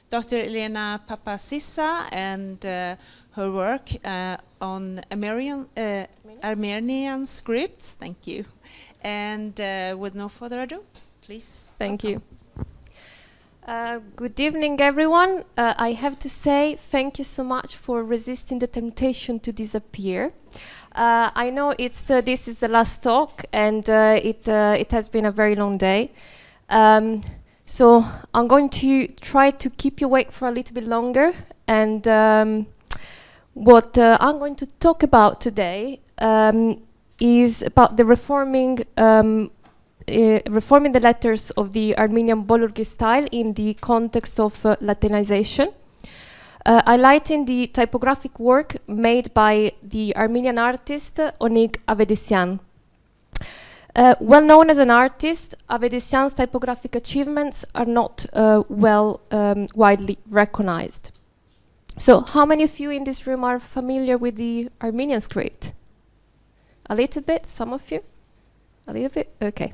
Dr. Elena Papassissa and her work on Armenian scripts. Thank you. And with no further ado, please. Thank you. Good evening, everyone. I have to say thank you so much for resisting the temptation to disappear. I know this is the last talk, and it has been a very long day. So I'm going to try to keep you awake for a little bit longer. And what I'm going to talk about today is about the reforming the letters of the Armenian Bolorgir style in the context of Latinization, highlighting the typographic work made by the Armenian artist Čanik Aramean. Well known as an artist, Aramean's typographic achievements are not widely recognized. So how many of you in this room are familiar with the Armenian script? A little bit, some of you? A little bit? Okay.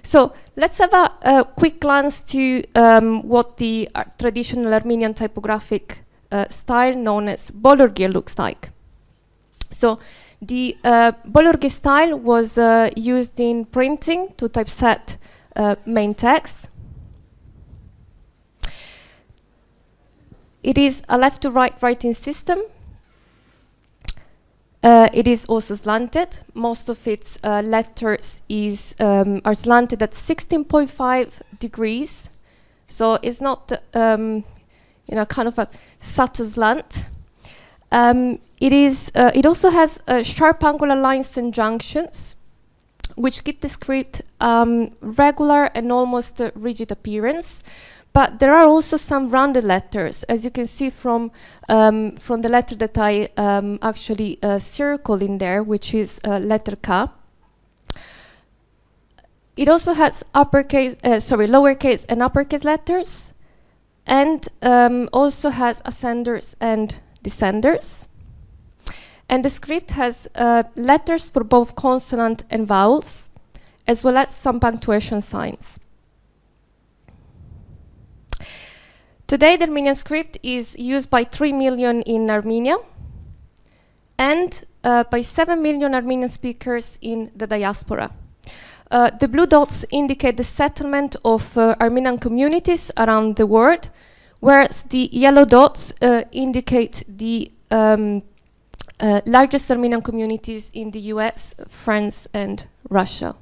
So let's have a quick glance to what the traditional Armenian typographic style known as Bolorgir looks like. So the Bolorgir style was used in printing to typeset main text. It is a left-to-right writing system. It is also slanted. Most of its letters are slanted at 16.5 degrees. So it's not, kind of a subtle slant. It also has sharp angular lines and junctions, which give the script regular and almost rigid appearance. But there are also some rounded letters, as you can see from the letter that I actually circled in there, which is letter K. It also has lowercase and uppercase letters, and also has ascenders and descenders. And the script has letters for both consonant and vowels, as well as some punctuation signs. Today, the Armenian script is used by 3 million in Armenia and by 7 million Armenian speakers in the diaspora. The blue dots indicate the settlement of Armenian communities around the world, whereas the yellow dots indicate the largest Armenian communities in the US, France, and Russia.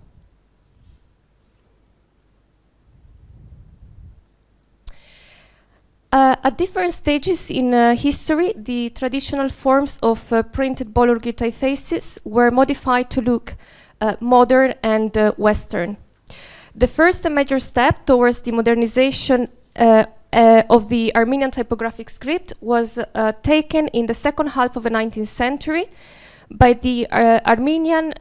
At different stages in history, the traditional forms of printed Bolorgir typefaces were modified to look modern and Western. The first major step towards the modernization of the Armenian typographic script was taken in the second half of the 19th century by the Armenian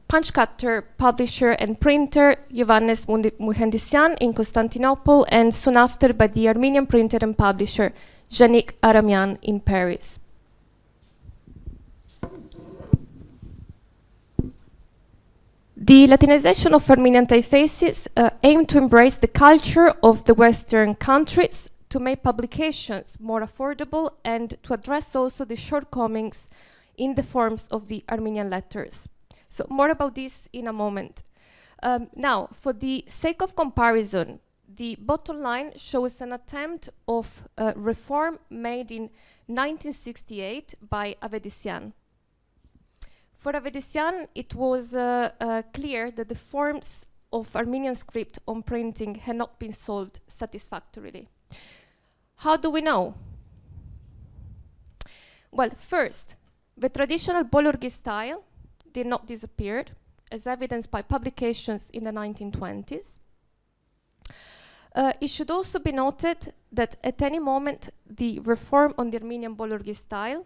punch cutter, publisher and printer Yovhannes Miwhêntisean in Constantinople, and soon after by the Armenian printer and publisher Čanik Aramean in Paris. The Latinization of Armenian typefaces aimed to embrace the culture of the Western countries, to make publications more affordable, and to address also the shortcomings in the forms of the Armenian letters. So more about this in a moment. Now, for the sake of comparison, the bottom line shows an attempt of reform made in 1968 by Aramean. For Aramean, it was clear that the forms of Armenian script on printing had not been solved satisfactorily. How do we know? Well, first, the traditional Bolorgir style did not disappear, as evidenced by publications in the 1920s. It should also be noted that at any moment the reform on the Armenian Bolorgir style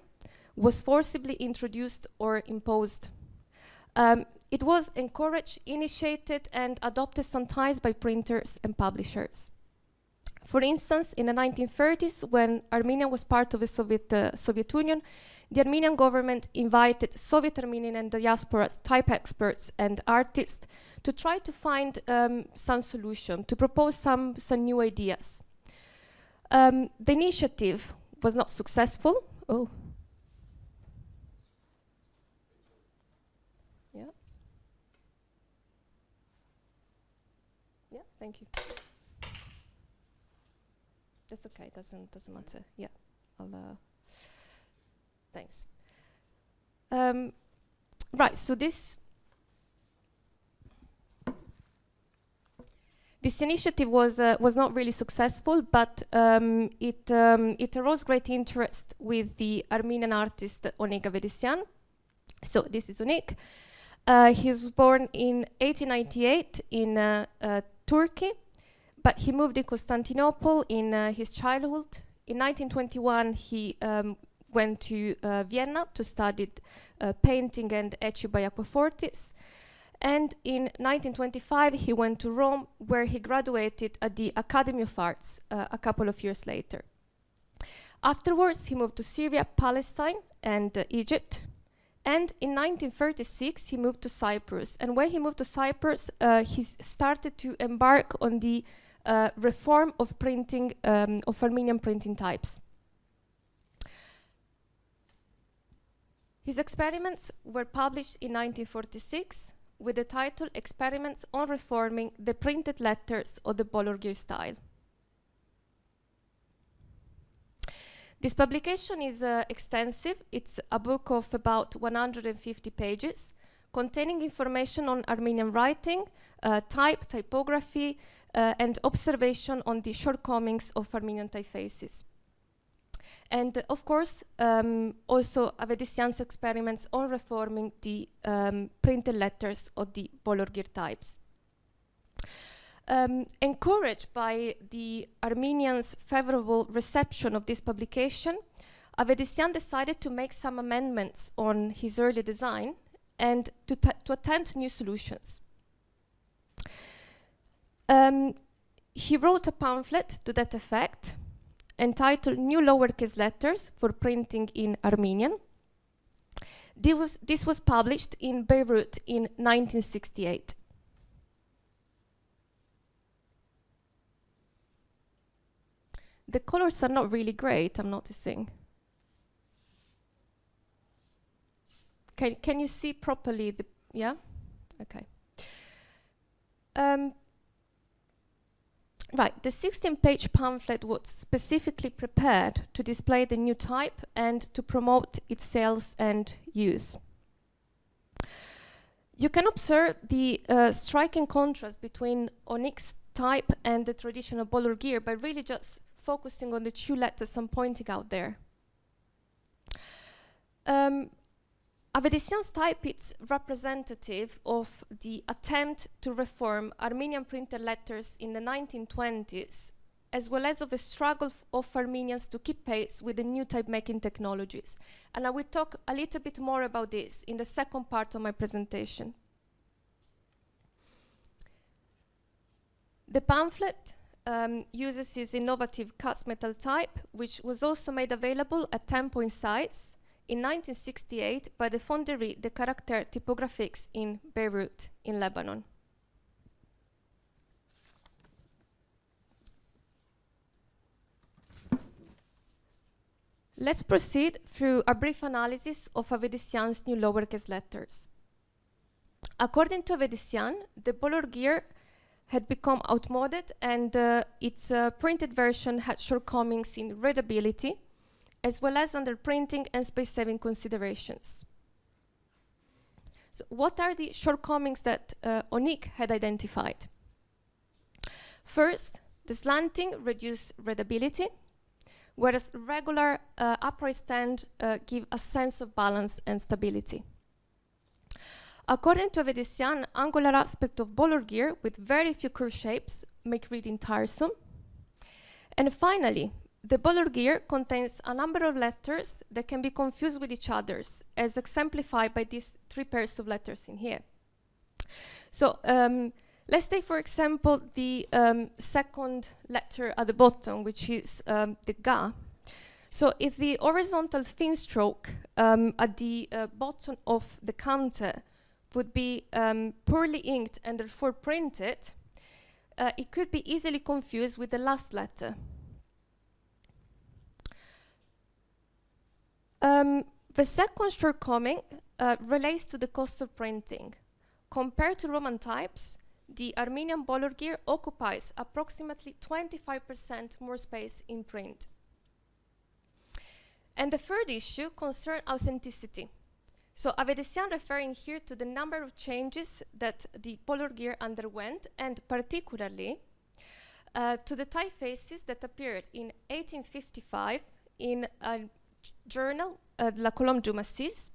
was forcibly introduced or imposed. It was encouraged, initiated, and adopted sometimes by printers and publishers. For instance, in the 1930s, when Armenia was part of the Soviet Union, the Armenian government invited Soviet Armenian and diaspora type experts and artists to try to find some solution, to propose some new ideas. The initiative was not successful. Oh. Yeah. Yeah, thank you. That's okay, doesn't matter. Yeah, I'll, thanks. Right, so this initiative was not really successful, but it arose great interest with the Armenian artist Čanik Aramean. So this is Čanik. He was born in 1898 in Turkey, but he moved to Constantinople in his childhood. In 1921, he went to Vienna to study painting and etching by aquafortis. And in 1925, he went to Rome, where he graduated at the Academy of Arts a couple of years later. Afterwards, he moved to Syria, Palestine, and Egypt. And in 1936, he moved to Cyprus. And when he moved to Cyprus, he started to embark on the reform of printing, of Armenian printing types. His experiments were published in 1946 with the title Experiments on Reforming the Printed Letters of the Bolorgir Style. This publication is extensive. It's a book of about 150 pages, containing information on Armenian writing, type, typography, and observation on the shortcomings of Armenian typefaces. And of course, also Miwhêntisean's experiments on reforming the printed letters of the Bolorgir types. Encouraged by the Armenians' favorable reception of this publication, Miwhêntisean decided to make some amendments on his early design and to attempt new solutions. He wrote a pamphlet to that effect, entitled New Lowercase Letters for Printing in Armenian. This was published in Beirut in 1968. The colors are not really great, I'm noticing. Can you see properly the, yeah? Okay. Right, the 16-page pamphlet was specifically prepared to display the new type and to promote its sales and use. You can observe the striking contrast between Čanik's type and the traditional Bolorgir by really just focusing on the two letters I'm pointing out there. Miwhêntisean's type is representative of the attempt to reform Armenian printed letters in the 1920s, as well as of the struggle of Armenians to keep pace with the new type-making technologies. And I will talk a little bit more about this in the second part of my presentation. The pamphlet uses his innovative cast metal type, which was also made available at 10-point size in 1968 by the Fonderie de Caractères Typographiques in Beirut, in Lebanon. Let's proceed through a brief analysis of Miwhêntisean's new lowercase letters. According to Miwhêntisean, the Bolorgir had become outmoded and its printed version had shortcomings in readability, as well as under printing and space-saving considerations. So what are the shortcomings that Čanik had identified? First, the slanting reduced readability, whereas regular upright stand give a sense of balance and stability. According to Miwhêntisean, angular aspect of Bolorgir with very few curved shapes make reading tiresome. And finally, the Bolorgir contains a number of letters that can be confused with each other, as exemplified by these three pairs of letters in here. So let's take, for example, the second letter at the bottom, which is the Ga. So if the horizontal thin stroke at the bottom of the counter would be poorly inked and therefore printed, it could be easily confused with the last letter. The second shortcoming relates to the cost of printing. Compared to Roman types, the Armenian Bolorgir occupies approximately 25% more space in print. And the third issue concerns authenticity. So Miwhêntisean referring here to the number of changes that the Bolorgir underwent, and particularly to the typefaces that appeared in 1855 in a journal, La Colombe du Massif,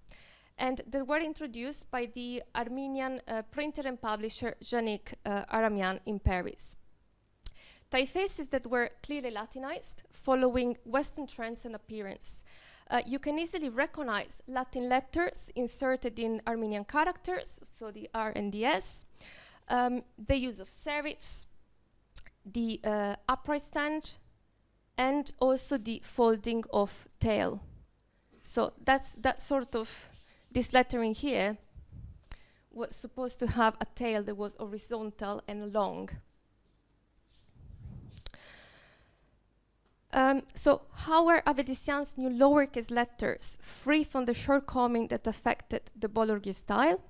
and that were introduced by the Armenian printer and publisher Čanik Aramean in Paris. Typefaces that were clearly Latinized, following Western trends and appearance. You can easily recognize Latin letters inserted in Armenian characters, so the R and the S, the use of serifs, the upright stand, and also the folding of tail. So that's that sort of, this lettering here was supposed to have a tail that was horizontal and long. So how were Miwhêntisean's new lowercase letters free from the shortcoming that affected the Bolorgir style?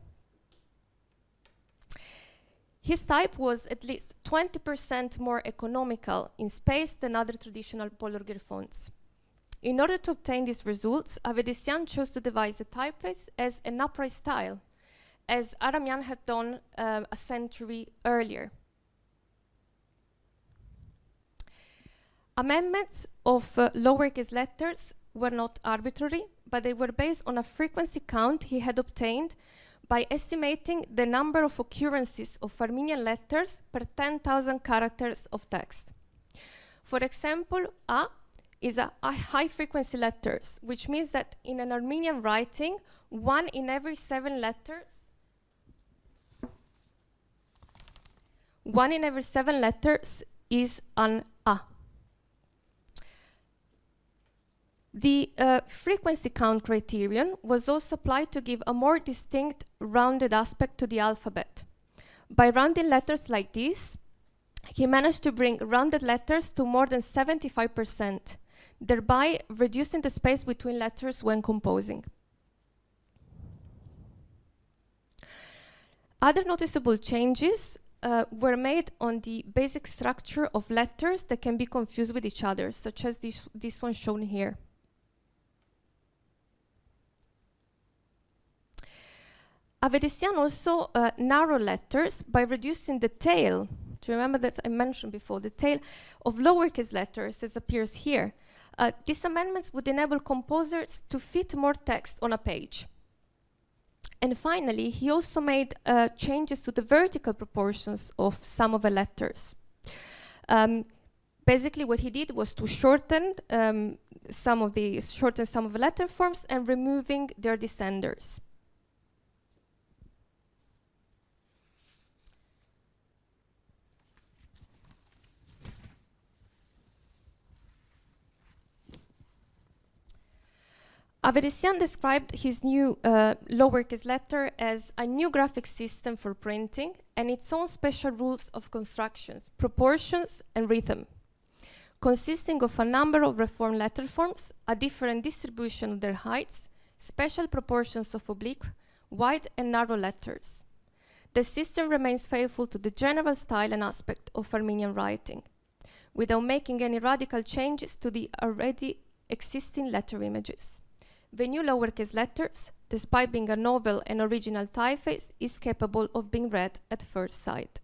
His type was at least 20% more economical in space than other traditional Bolorgir fonts. In order to obtain these results, Miwhêntisean chose to devise the typeface as an upright style, as Aramean had done a century earlier. Amendments of lowercase letters were not arbitrary, but they were based on a frequency count he had obtained by estimating the number of occurrences of Armenian letters per 10,000 characters of text. For example, A is a high-frequency letters, which means that in an Armenian writing, 1 in every 7 letters is an A. The frequency count criterion was also applied to give a more distinct rounded aspect to the alphabet. By rounding letters like this, he managed to bring rounded letters to more than 75%, thereby reducing the space between letters when composing. Other noticeable changes were made on the basic structure of letters that can be confused with each other, such as this one shown here. Miwhêntisean also narrowed letters by reducing the tail. Do you remember that I mentioned before, the tail of lowercase letters as appears here? These amendments would enable composers to fit more text on a page. And finally, he also made changes to the vertical proportions of some of the letters. Basically, what he did was to shorten some of the letter forms and removing their descenders. Miwhêntisean described his new lowercase letter as a new graphic system for printing and its own special rules of constructions, proportions, and rhythm, consisting of a number of reformed letter forms, a different distribution of their heights, special proportions of oblique, wide and narrow letters. The system remains faithful to the general style and aspect of Armenian writing, without making any radical changes to the already existing letter images. The new lowercase letters, despite being a novel and original typeface, is capable of being read at first sight.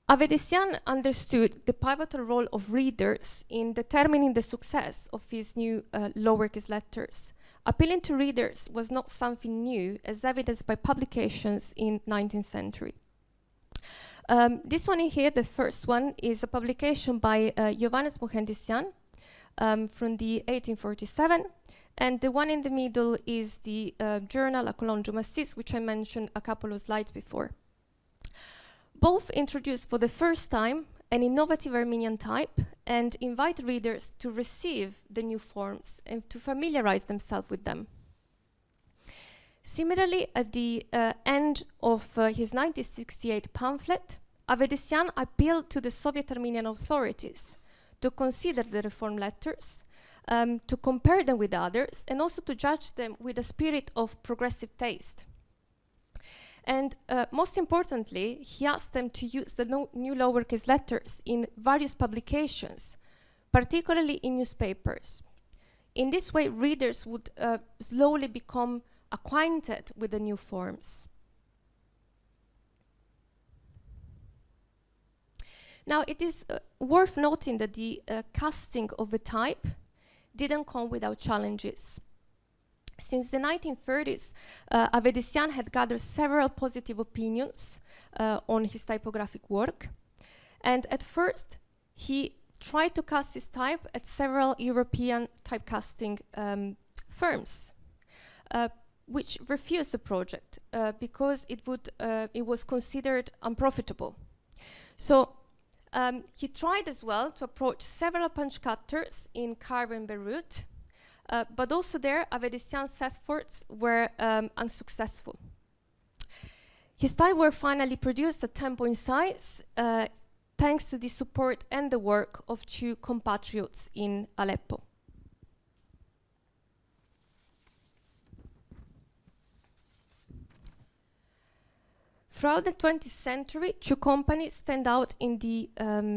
Miwhêntisean understood the pivotal role of readers in determining the success of his new lowercase letters. Appealing to readers was not something new, as evidenced by publications in 19th century. This one in here, the first one, is a publication by Yovhannes Miwhêntisean, from the 1847, and the one in the middle is the journal La Colombe du Massif, which I mentioned a couple of slides before. Both introduced for the first time an innovative Armenian type and invite readers to receive the new forms and to familiarize themselves with them. Similarly, at the end of his 1968 pamphlet, Miwhêntisean appealed to the Soviet Armenian authorities to consider the reform letters, to compare them with others, and also to judge them with a spirit of progressive taste. And most importantly, he asked them to use the new lowercase letters in various publications, particularly in newspapers. In this way, readers would slowly become acquainted with the new forms. Now, it is worth noting that the casting of a type didn't come without challenges. Since the 1930s, Miwhêntisean had gathered several positive opinions on his typographic work. And at first, he tried to cast his type at several European typecasting firms, which refused the project because it was considered unprofitable. So he tried as well to approach several punch cutters in Cairo and Beirut, but also there, Miwhêntisean's efforts were unsuccessful. His type were finally produced at 10-point size, thanks to the support and the work of two compatriots in Aleppo. Throughout the 20th century, two companies stand out in the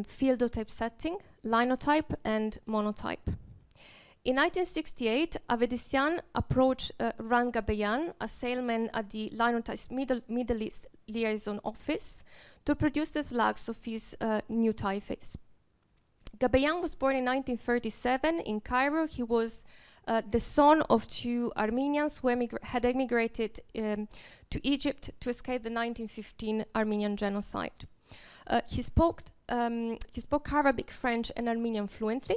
field of typesetting, linotype and monotype. In 1968, Miwhêntisean approached Ran Gabeyan, a salesman at the Linotype's Middle East liaison office, to produce the slugs of his new typeface. Gabeyan was born in 1937 in Cairo. He was the son of two Armenians who had emigrated to Egypt to escape the 1915 Armenian genocide. He spoke Arabic, French, and Armenian fluently.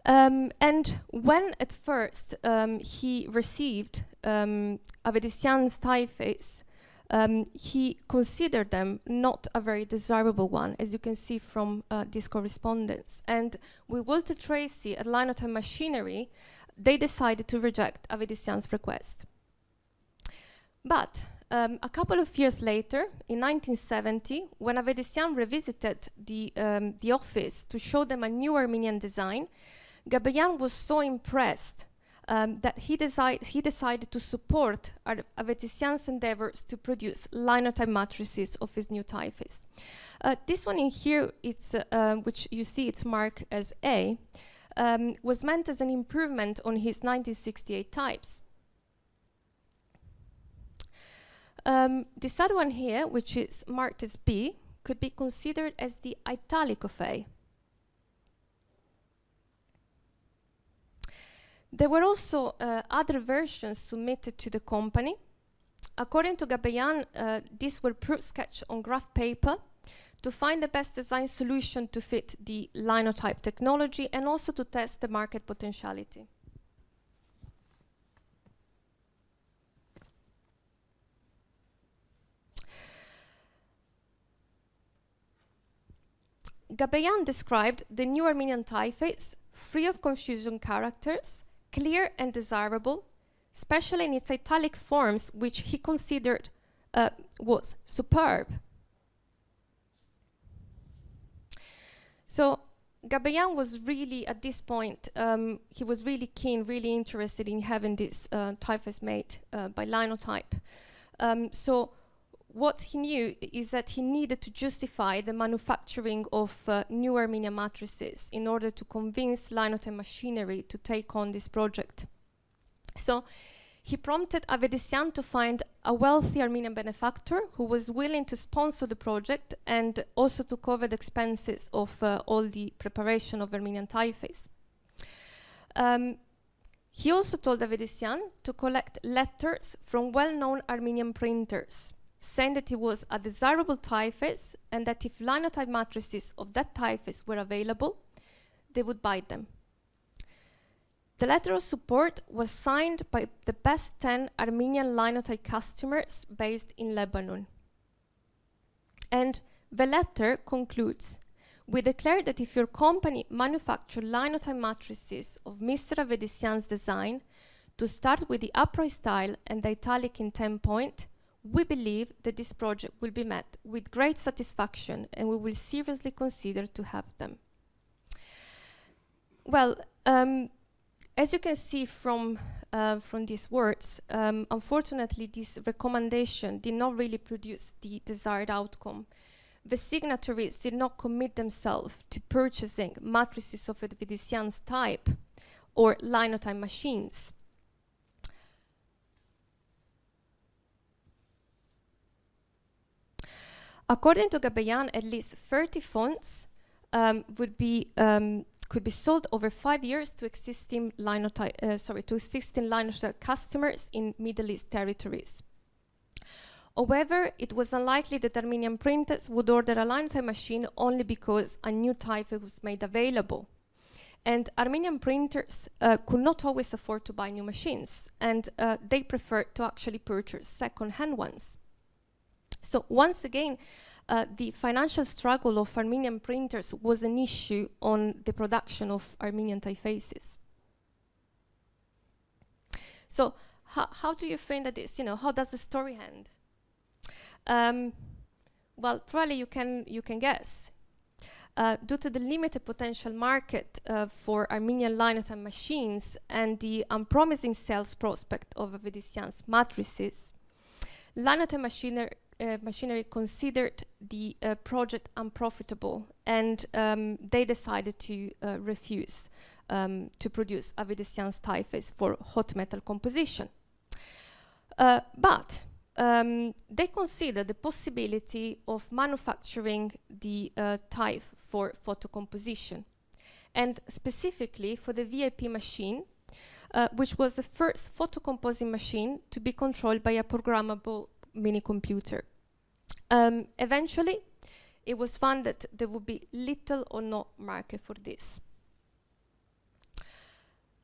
And when at first he received Miwhêntisean's typeface, he considered them not a very desirable one, as you can see from this correspondence. And with Walter Tracy at Linotype Machinery, they decided to reject Miwhêntisean's request. But a couple of years later, in 1970, when Miwhêntisean revisited the office to show them a new Armenian design, Gabeyan was so impressed that he decided to support Miwhêntisean's endeavors to produce linotype matrices of his new typeface. This one in here, which you see it's marked as A, was meant as an improvement on his 1968 types. This other one here, which is marked as B, could be considered as the italic of A. There were also other versions submitted to the company. According to Gabeyan, these were proof sketched on graph paper to find the best design solution to fit the linotype technology and also to test the market potentiality. Gabeyan described the new Armenian typeface free of confusion characters, clear and desirable, especially in its italic forms, which he considered was superb. So Gabeyan was really, at this point, he was really keen, really interested in having this typeface made by Linotype. So what he knew is that he needed to justify the manufacturing of new Armenian matrices in order to convince Linotype Machinery to take on this project. So he prompted Miwhêntisean to find a wealthy Armenian benefactor who was willing to sponsor the project and also to cover the expenses of all the preparation of Armenian typeface. He also told Miwhêntisean to collect letters from well-known Armenian printers, saying that it was a desirable typeface and that if linotype matrices of that typeface were available, they would buy them. The letter of support was signed by the best 10 Armenian linotype customers based in Lebanon. And the letter concludes, "We declare that if your company manufactures linotype matrices of Mr. Miwhêntisean's design, to start with the upright style and the italic in 10-point, we believe that this project will be met with great satisfaction and we will seriously consider to have them." Well, as you can see from these words, unfortunately, this recommendation did not really produce the desired outcome. The signatories did not commit themselves to purchasing matrices of Miwhêntisean's type or linotype machines. According to Aramean, at least 30 fonts could be sold over 5 years to existing linotype customers in Middle East territories. However, it was unlikely that Armenian printers would order a linotype machine only because a new type was made available. And Armenian printers could not always afford to buy new machines, and they preferred to actually purchase second-hand ones. So once again, the financial struggle of Armenian printers was an issue on the production of Armenian typefaces. So how do you think that is, how does the story end? Well, probably you can guess. Due to the limited potential market for Armenian linotype machines and the unpromising sales prospect of Miwhêntisean's matrices, linotype machinery considered the project unprofitable, and they decided to refuse to produce Miwhêntisean's typeface for hot metal composition. But they considered the possibility of manufacturing the type for photo composition, and specifically for the VIP machine, which was the first photocomposing machine to be controlled by a programmable mini computer. Eventually, it was found that there would be little or no market for this.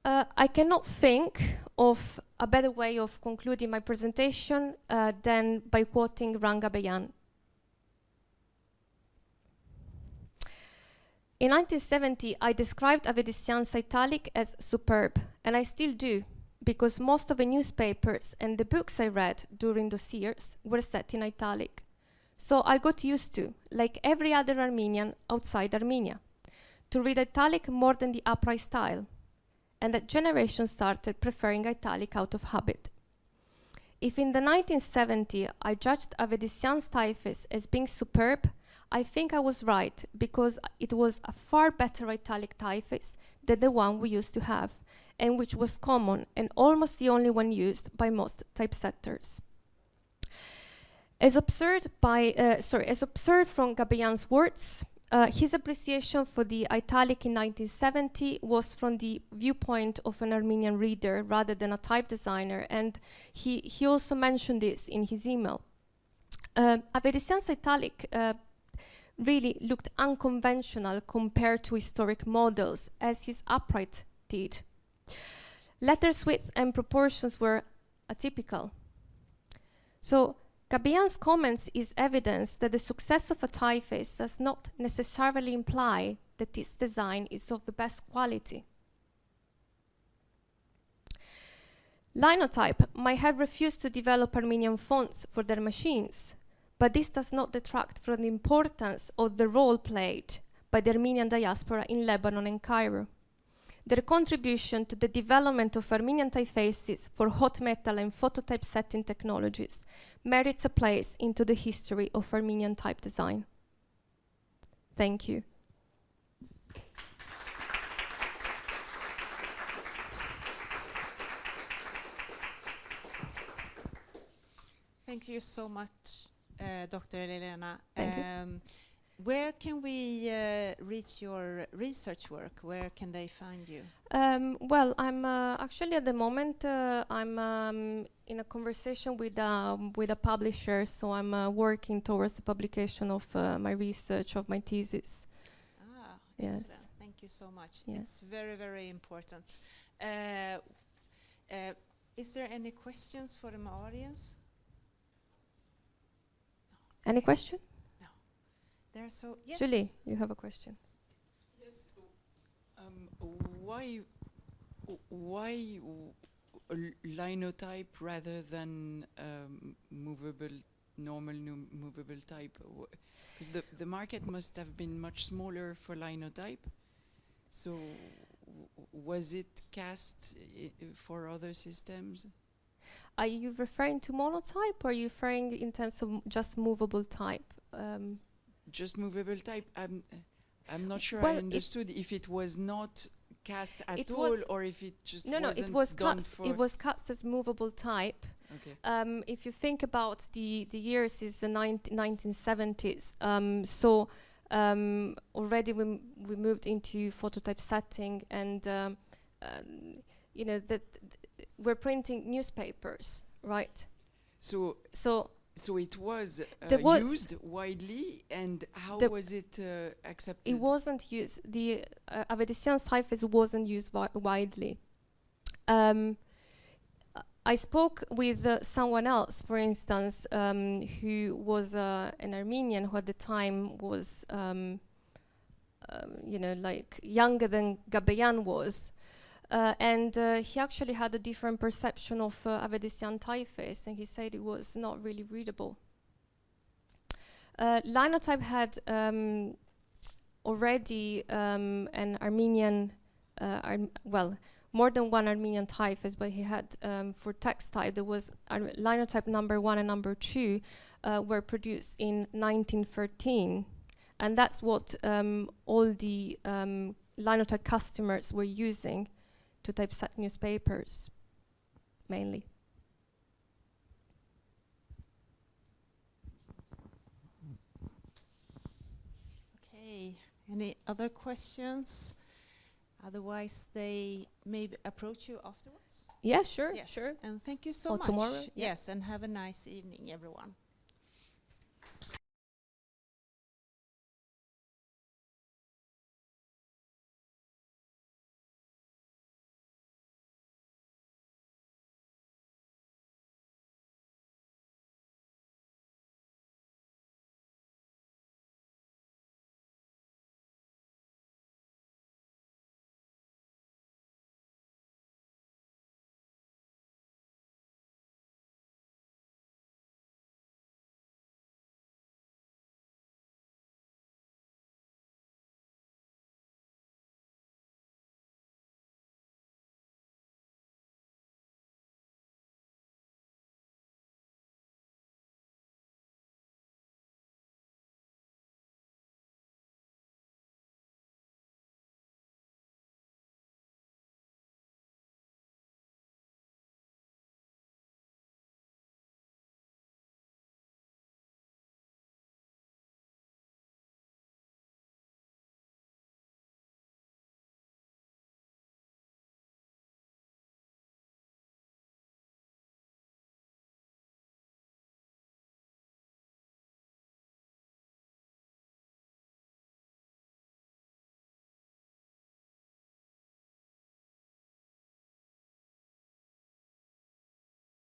I cannot think of a better way of concluding my presentation than by quoting Aramean. In 1970, I described Miwhêntisean's italic as superb, and I still do, because most of the newspapers and the books I read during those years were set in italic. So I got used to, like every other Armenian outside Armenia, to read italic more than the upright style, and that generation started preferring italic out of habit. If in the 1970s I judged Miwhêntisean's typeface as being superb, I think I was right, because it was a far better italic typeface than the one we used to have, and which was common and almost the only one used by most typesetters. As observed from Aramean's words, his appreciation for the italic in 1970 was from the viewpoint of an Armenian reader rather than a type designer, and he also mentioned this in his email. Miwhêntisean's italic really looked unconventional compared to historic models, as his upright did. Letters width and proportions were atypical. So Aramean's comments is evidence that the success of a typeface does not necessarily imply that its design is of the best quality. Linotype might have refused to develop Armenian fonts for their machines, but this does not detract from the importance of the role played by the Armenian diaspora in Lebanon and Cairo. Their contribution to the development of Armenian typefaces for hot metal and phototype setting technologies merits a place into the history of Armenian type design. Thank you. Thank you so much, Dr. Elena. Thank you. Where can we reach your research work? Where can they find you? Well, I'm actually at the moment I'm in a conversation with a publisher, so I'm working towards the publication of my research, of my thesis. Ah, yes. Excellent. Thank you so much. Yes. It's very, very important. Is there any questions for the audience? Any question? There, so yes. Julie, you have a question. Yes. Why linotype rather than normal movable type? Because the market must have been much smaller for linotype. So was it cast for other systems? Are you referring to monotype, or are you referring in terms of just movable type? Just movable type. I'm not sure Well, I understood if it was not cast at it all, was or if it just No, wasn't it was done cast. for. It was cast as movable type. Okay. If you think about the years, is the 1970s. So already we moved into phototype setting, and you know that we're printing newspapers, right? So it was there was used widely, and how was it accepted? It wasn't used. The Avedisian's typeface wasn't used widely. I spoke with someone else, for instance, who was an Armenian, who at the time was, you know, like younger than Gabeyan was. And he actually had a different perception of Avedisian typeface, and he said it was not really readable. Linotype had already an Armenian, more than one Armenian typeface, but he had, for text type, there was Linotype number 1 and number 2 were produced in 1913. And that's what all the Linotype customers were using to typeset newspapers, mainly. Okay, any other questions? Otherwise, they may approach you afterwards. Yeah, sure, Yes. sure. And thank you so Or much. tomorrow, yeah. Yes, and have a nice evening, everyone.